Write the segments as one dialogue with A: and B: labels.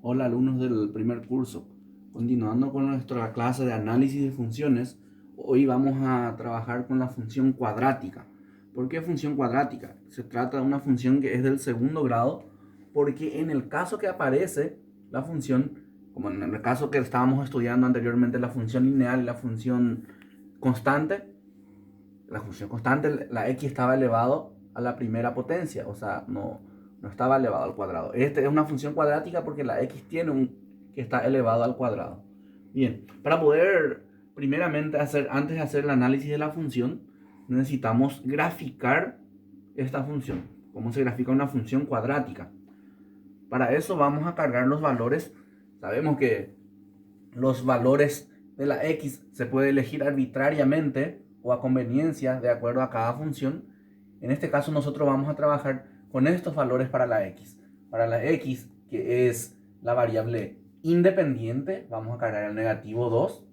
A: Hola alumnos del primer curso. Continuando con nuestra clase de análisis de funciones, hoy vamos a trabajar con la función cuadrática. ¿Por qué función cuadrática? Se trata de una función que es del segundo grado porque en el caso que aparece la función, como en el caso que estábamos estudiando anteriormente, la función lineal y constante, la función constante, la x estaba elevado a la primera potencia, o sea, no estaba elevado al cuadrado. Esta es una función cuadrática porque la x tiene un que está elevado al cuadrado. Bien, para poder primeramente antes de hacer el análisis de la función, necesitamos graficar esta función. ¿Cómo se grafica una función cuadrática? Para eso vamos a cargar los valores. Sabemos que los valores de la x se puede elegir arbitrariamente o a conveniencia de acuerdo a cada función. En este caso nosotros vamos a trabajar con estos valores para la x. Para la x, que es la variable independiente, vamos a cargar el negativo 2,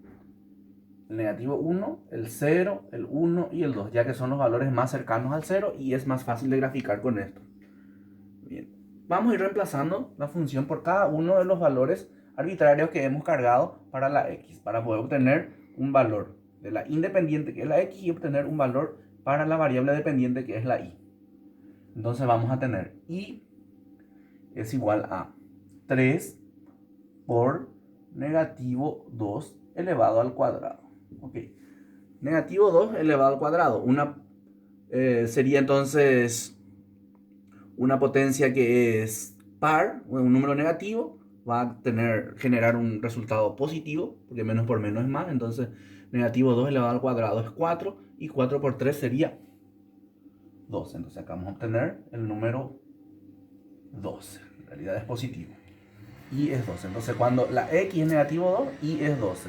A: el negativo 1, el 0, el 1 y el 2, ya que son los valores más cercanos al 0 y es más fácil de graficar con esto. Bien. Vamos a ir reemplazando la función por cada uno de los valores arbitrarios que hemos cargado para la x, para poder obtener un valor de la independiente, que es la x, y obtener un valor para la variable dependiente, que es la y. Entonces vamos a tener y es igual a 3 por negativo 2 elevado al cuadrado. Ok. Negativo 2 elevado al cuadrado. Sería entonces una potencia que es par, un número negativo, va a generar un resultado positivo, porque menos por menos es más. Entonces, negativo 2 elevado al cuadrado es 4, y 4 por 3 sería 12. Entonces, acá vamos a obtener el número 12. En realidad es positivo. Y es 12. Entonces, cuando la x es negativo 2, y es 12.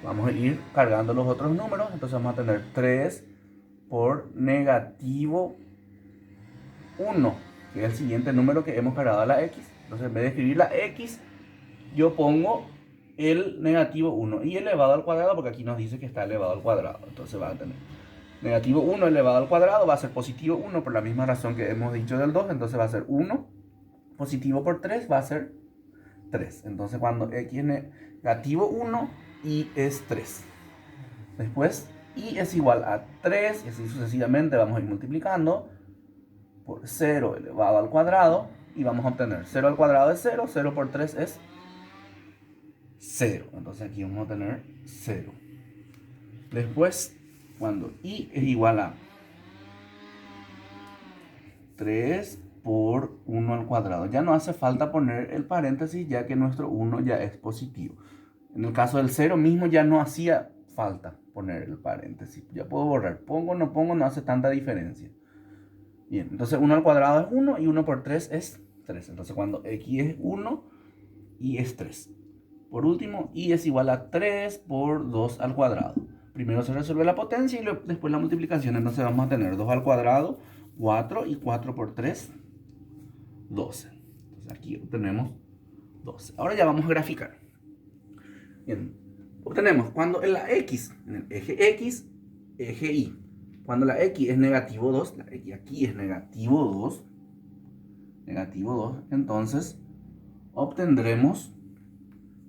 A: Vamos a ir cargando los otros números. Entonces, vamos a tener 3 por negativo 1, que es el siguiente número que hemos cargado a la x. Entonces, en vez de escribir la x, yo pongo el negativo 1 y elevado al cuadrado, porque aquí nos dice que está elevado al cuadrado. Entonces va a tener negativo 1 elevado al cuadrado, va a ser positivo 1 por la misma razón que hemos dicho del 2. Entonces va a ser 1, positivo por 3 va a ser 3. Entonces cuando x es negativo 1, y es 3. Después y es igual a 3, y así sucesivamente vamos a ir multiplicando por 0 elevado al cuadrado, y vamos a obtener 0 al cuadrado es 0, 0 por 3 es 0. Entonces aquí vamos a tener 0. Después, cuando y es igual a 3 por 1 al cuadrado, ya no hace falta poner el paréntesis, ya que nuestro 1 ya es positivo. En el caso del 0 mismo ya no hacía falta poner el paréntesis. Ya puedo borrar. Pongo, no hace tanta diferencia. Bien, entonces 1 al cuadrado es 1, y 1 por 3 es 3. Entonces cuando x es 1, y es 3. Por último, y es igual a 3 por 2 al cuadrado. Primero se resuelve la potencia y después la multiplicación. Entonces vamos a tener 2 al cuadrado, 4, y 4 por 3, 12. Entonces aquí obtenemos 12. Ahora ya vamos a graficar. Bien, obtenemos cuando en la x, en el eje x, eje y. Cuando la x es negativo 2, la x aquí es negativo 2, entonces obtendremos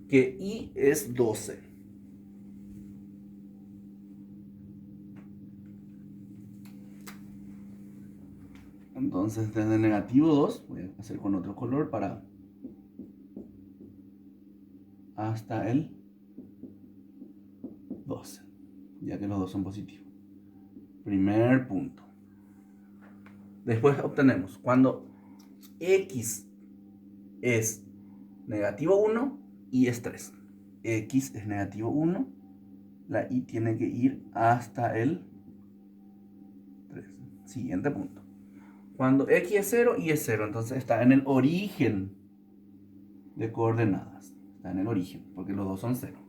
A: que y es 12. Entonces, desde negativo 2, voy a hacer con otro color para hasta el 12, ya que los dos son positivos. Primer punto. Después obtenemos cuando x es negativo 1, y es 3. X es negativo 1, la y tiene que ir hasta el 3. Siguiente punto. Cuando x es 0, y es 0, entonces está en el origen de coordenadas. Está en el origen, porque los dos son 0.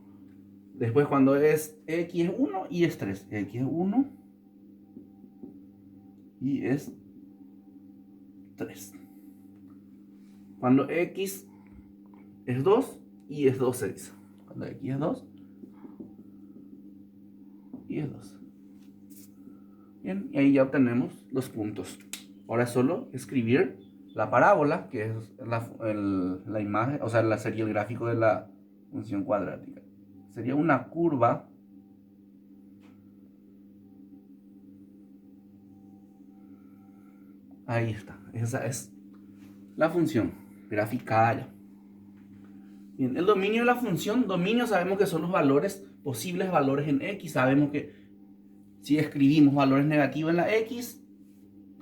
A: Después cuando es x es 1, y es 3. X es 1, y es 3. Cuando x es 2, y es 2 se dice. Cuando x es 2, y es 2. Bien, y ahí ya obtenemos los puntos. Ahora es solo escribir la parábola, que es la imagen, o sea, sería el gráfico de la función cuadrática. Sería una curva ahí está, esa es la función graficada ya. Bien, el dominio de la función, dominio sabemos que son los valores, posibles valores en x. Sabemos que si escribimos valores negativos en la x,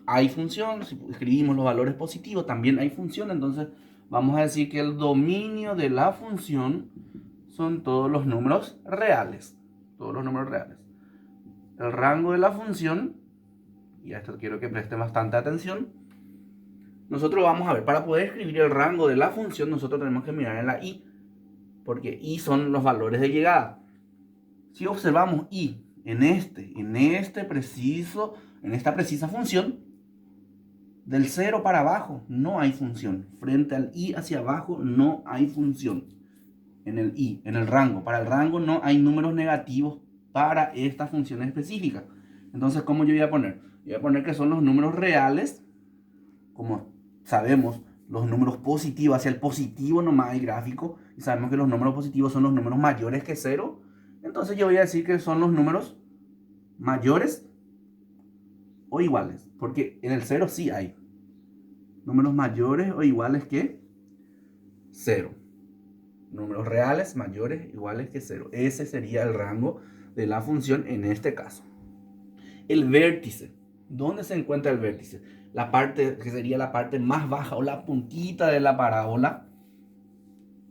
A: hay función. Si escribimos los valores positivos, también hay función. Entonces vamos a decir que el dominio de la función son todos los números reales. Todos los números reales. El rango de la función, y a esto quiero que presten bastante atención. Nosotros vamos a ver, para poder escribir el rango de la función, nosotros tenemos que mirar en la i, porque i son los valores de llegada. Si observamos i en esta precisa función, del 0 para abajo no hay función. Frente al i hacia abajo no hay función. En el i, en el rango. Para el rango no hay números negativos para esta función específica. Entonces, ¿cómo yo voy a poner? Voy a poner que son los números reales. Como sabemos, los números positivos, hacia el positivo nomás hay gráfico. Y sabemos que los números positivos son los números mayores que 0. Entonces yo voy a decir que son los números mayores o iguales. Porque en el 0 sí hay números mayores o iguales que 0. Números reales mayores o iguales que 0. Ese sería el rango de la función en este caso. El vértice. ¿Dónde se encuentra el vértice? La parte que sería la parte más baja o la puntita de la parábola.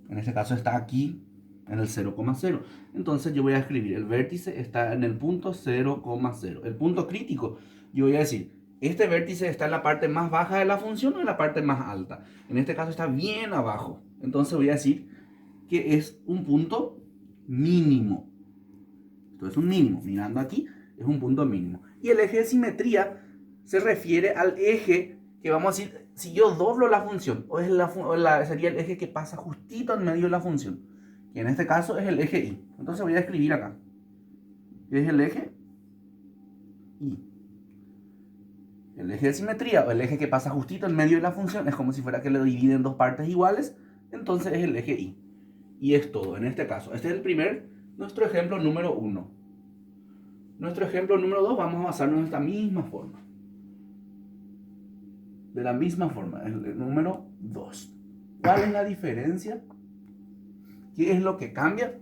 A: En este caso está aquí en el 0,0. Entonces yo voy a escribir el vértice está en el punto 0,0. El punto crítico, yo voy a decir, este vértice está en la parte más baja de la función o en la parte más alta. En este caso está bien abajo. Entonces voy a decir que es un punto mínimo. Esto es un mínimo. Mirando aquí, es un punto mínimo. Y el eje de simetría se refiere al eje que vamos a decir, si yo doblo la función, sería el eje que pasa justito en medio de la función. Que en este caso es el eje y. Entonces voy a escribir acá. Es el eje y. El eje de simetría, o el eje que pasa justito en medio de la función, es como si fuera que lo divide en dos partes iguales. Entonces es el eje y. Y es todo en este caso. Este es nuestro ejemplo número 1. Nuestro ejemplo número 2 vamos a basarnos en esta misma forma. De la misma forma, el número 2. ¿Cuál es la diferencia? ¿Qué es lo que cambia?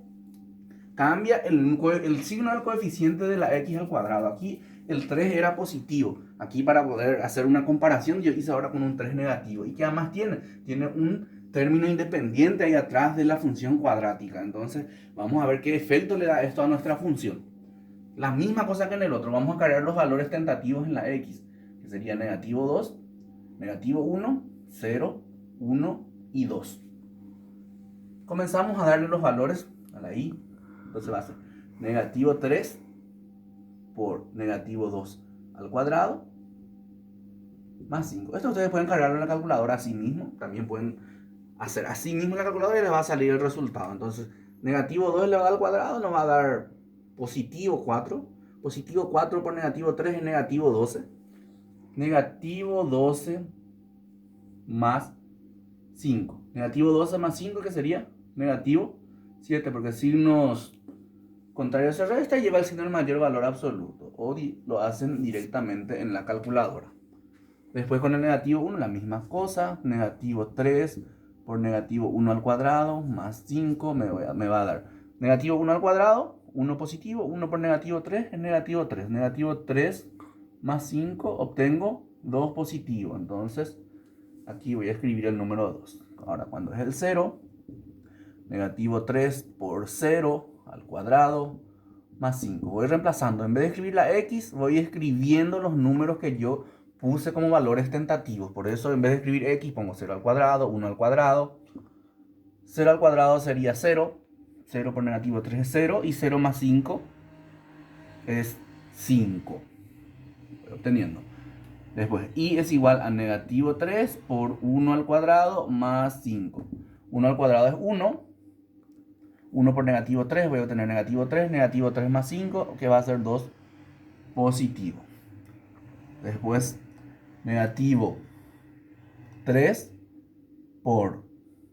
A: Cambia el signo del coeficiente de la x al cuadrado. Aquí el 3 era positivo. Aquí para poder hacer una comparación yo hice ahora con un 3 negativo. ¿Y qué además tiene? Tiene un término independiente ahí atrás de la función cuadrática. Entonces vamos a ver qué efecto le da esto a nuestra función. La misma cosa que en el otro. Vamos a cargar los valores tentativos en la x. Que sería negativo 2, negativo 1, 0, 1 y 2. Comenzamos a darle los valores a la y. Entonces va a ser negativo 3 por negativo 2 al cuadrado más 5. Esto ustedes pueden cargarlo en la calculadora así mismo. También pueden hacer así mismo en la calculadora y les va a salir el resultado. Entonces, negativo 2 elevado al cuadrado nos va a dar positivo 4. Positivo 4 por negativo 3 es negativo 12. Negativo 12 más 5. Negativo 12 más 5, ¿qué sería? Negativo 7, porque signos contrarios se resta y lleva el signo del mayor valor absoluto. O lo hacen directamente en la calculadora. Después con el negativo 1 la misma cosa. Negativo 3 por negativo 1 al cuadrado más 5 me va a dar negativo 1 al cuadrado, 1 positivo, 1 por negativo 3 es negativo 3. Negativo 3 más 5 obtengo 2 positivo. Entonces aquí voy a escribir el número 2. Ahora cuando es el 0, negativo 3 por 0 al cuadrado más 5. Voy reemplazando. En vez de escribir la x, voy escribiendo los números que yo puse como valores tentativos. Por eso en vez de escribir x, pongo 0 al cuadrado, 1 al cuadrado. 0 al cuadrado sería 0. 0 por negativo 3 es 0. Y 0 más 5 es 5. Voy obteniendo. Después, y es igual a negativo 3 por 1 al cuadrado más 5. 1 al cuadrado es 1. 1 por negativo 3, voy a obtener negativo 3 más 5, que va a ser 2 positivo. Después, negativo 3 por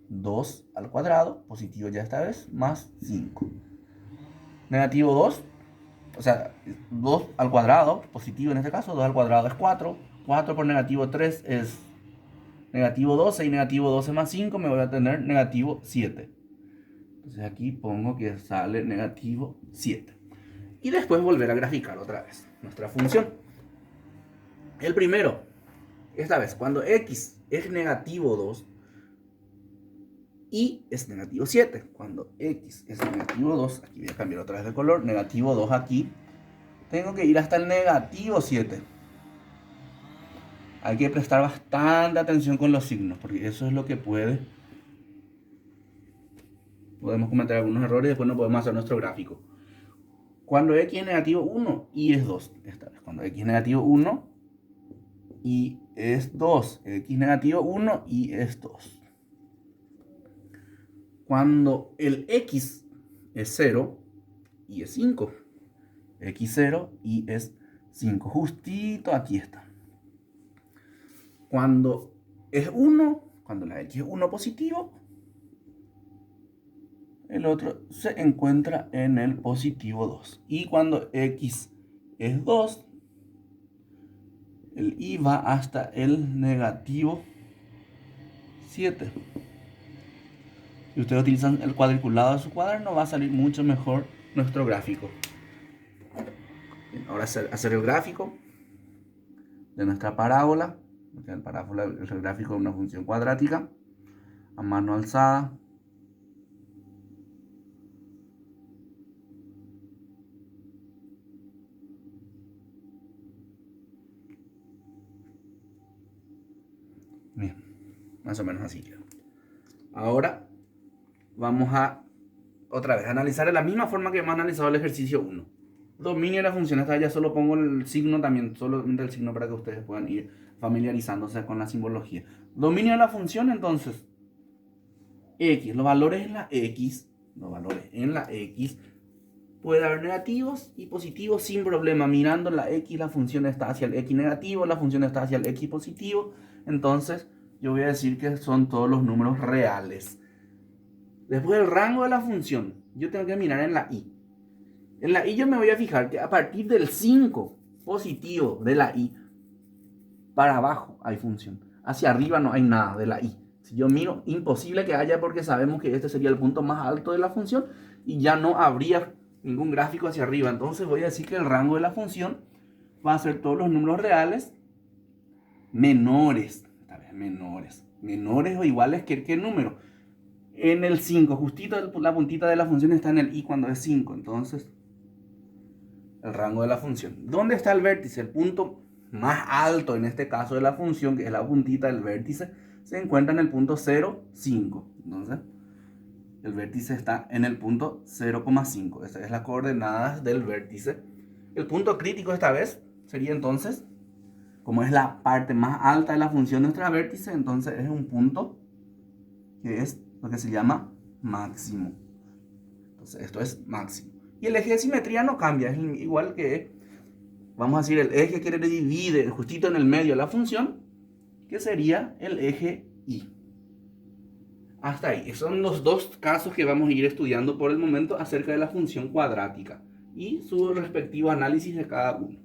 A: 2 al cuadrado, positivo ya esta vez, más 5. Negativo 2, o sea, 2 al cuadrado, positivo en este caso, 2 al cuadrado es 4. 4 por negativo 3 es negativo 12 y negativo 12 más 5 me voy a tener negativo 7. Entonces aquí pongo que sale negativo 7. Y después volver a graficar otra vez nuestra función. El primero, esta vez, cuando x es negativo 2 y es negativo 7. Cuando x es negativo 2, aquí voy a cambiar otra vez de color, negativo 2 aquí, tengo que ir hasta el negativo 7. Hay que prestar bastante atención con los signos, porque eso es lo que podemos cometer algunos errores y después no podemos hacer nuestro gráfico. Cuando x es negativo 1 y es 2, esta vez, cuando x es negativo 1 y es 2, x negativo 1 y es 2. Cuando el x es 0 y es 5, x0 y es 5, justito aquí está. Cuando es 1, cuando la x es 1 positivo, el otro se encuentra en el positivo 2. Y cuando x es 2, el y va hasta el negativo 7. Si ustedes utilizan el cuadriculado de su cuaderno, va a salir mucho mejor nuestro gráfico. Bien, ahora hacer el gráfico de nuestra parábola. El parábola es el gráfico de una función cuadrática a mano alzada. Bien, más o menos así queda. Ahora vamos a otra vez analizar de la misma forma que hemos analizado el ejercicio 1. Dominio de la función. Esta ya solo pongo el signo también, solamente el signo para que ustedes puedan ir familiarizándose con la simbología. Dominio de la función, entonces, x, los valores en la x, puede haber negativos y positivos sin problema. Mirando la x, la función está hacia el x negativo, la función está hacia el x positivo. Entonces, yo voy a decir que son todos los números reales. Después del rango de la función, yo tengo que mirar en la y. En la y yo me voy a fijar que a partir del 5 positivo de la y, para abajo hay función. Hacia arriba no hay nada de la y. Si yo miro, imposible que haya, porque sabemos que este sería el punto más alto de la función y ya no habría ningún gráfico hacia arriba. Entonces voy a decir que el rango de la función va a ser todos los números reales menores. Esta vez menores o iguales que qué número. En el 5, justito la puntita de la función está en el y cuando es 5. Entonces, el rango de la función. ¿Dónde está el vértice? El punto más alto en este caso de la función, que es la puntita del vértice, se encuentra en el punto 0,5. Entonces, el vértice está en el punto 0,5. Esa es la coordenada del vértice. El punto crítico esta vez sería entonces, como es la parte más alta de la función de nuestra vértice, entonces es un punto que es lo que se llama máximo. Entonces esto es máximo. Y el eje de simetría no cambia, es igual que, vamos a decir, el eje que divide justito en el medio de la función, que sería el eje y. Hasta ahí. Esos son los dos casos que vamos a ir estudiando por el momento acerca de la función cuadrática y su respectivo análisis de cada uno.